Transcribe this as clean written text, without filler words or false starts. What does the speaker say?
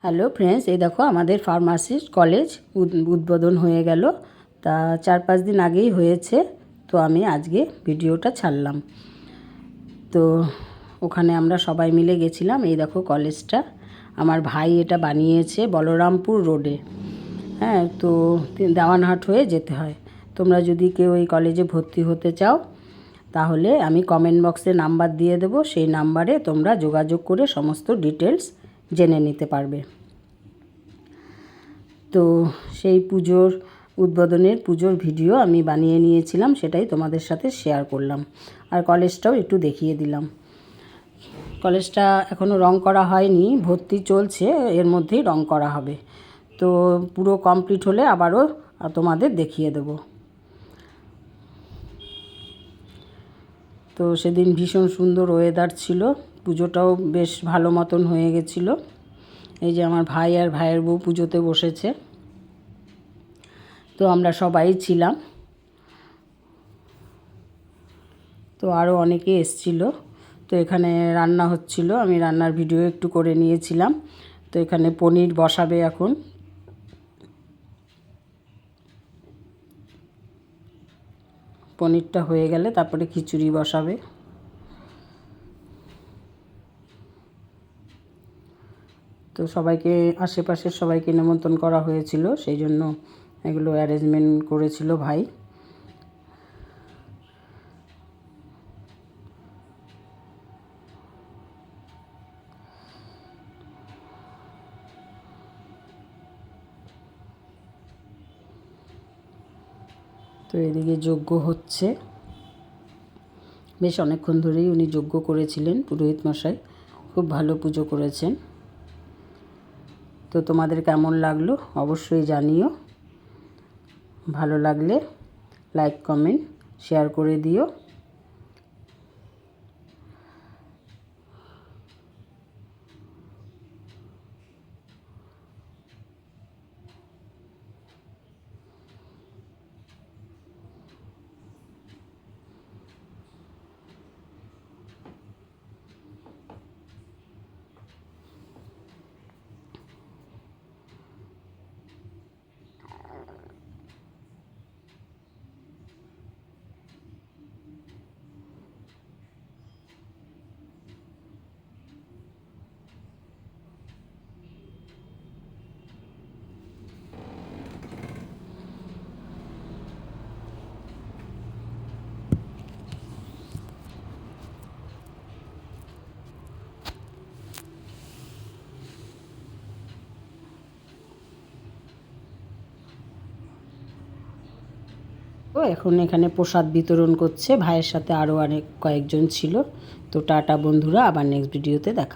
Hello friends, এই দেখো আমাদের ফার্মাসিস্ট কলেজ উদ্বোধন হয়ে গেল। তা 4-5 দিন আগেই হয়েছে, তো আমি আজকে ভিডিওটা ছাড়লাম। তো ওখানে আমরা সবাই মিলে গেছিলাম। এই দেখো কলেজটা আমার ভাই এটা বানিয়েছে বলরামপুর রোডে। হ্যাঁ, তো দেওয়ানহাট হয়ে যেতে হয়। তোমরা যদি কেউ এই কলেজে ভর্তি হতে চাও তাহলে আমি কমেন্ট বক্সে নাম্বার দিয়ে দেবো, সেই নাম্বারে তোমরা যোগাযোগ করে সমস্ত ডিটেলস জেনে নিতে পারবে। তো সেই উদ্বোধনের পুজোর ভিডিও আমি বানিয়ে নিয়েছিলাম, সেটাই তোমাদের সাথে শেয়ার করলাম। আর কলেজটাও একটু দেখিয়ে দিলাম। কলেজটা এখনও রং করা হয়নি, ভর্তি চলছে, এর মধ্যেই রং করা হবে। তো পুরো কমপ্লিট হলে আবারও তোমাদের দেখিয়ে দেব। তো সেদিন ভীষণ সুন্দর ওয়েদার ছিল, পুজোটাও বেশ ভালো মতন হয়ে গেছিলো। এই যে আমার ভাই আর ভাইয়ের বউ পুজোতে বসেছে, তো আমরা সবাই ছিলাম। তো আরও অনেকে এসছিল। তো এখানে রান্না হচ্ছিল, আমি রান্নার ভিডিও একটু করে নিয়েছিলাম। তো এখানে পনির বসাবে এখন। পনিরটা হয়ে গেলে তারপরে খিচুড়ি বসাবে। তো সবাইকে, আশেপাশের সবাইকে নিমন্ত্রণ করা হয়েছিল, সেই জন্য এগুলো অ্যারেঞ্জমেন্ট করেছিল ভাই। তো এদিকে যজ্ঞ হচ্ছে, বেশ অনেকক্ষণ ধরেই উনি যজ্ঞ করেছিলেন, পুরোহিত মশাই খুব ভালো পুজো করেছেন। তো তোমাদের কেমন লাগলো অবশ্যই জানিও। ভালো লাগলে লাইক কমেন্ট শেয়ার করে দিও। তো এখন এখানে প্রসাদ বিতরণ করছে, ভাইয়ের সাথে আরও কয়েকজন ছিল। তো টাটা বন্ধুরা, আবার নেক্সট ভিডিওতে দেখা।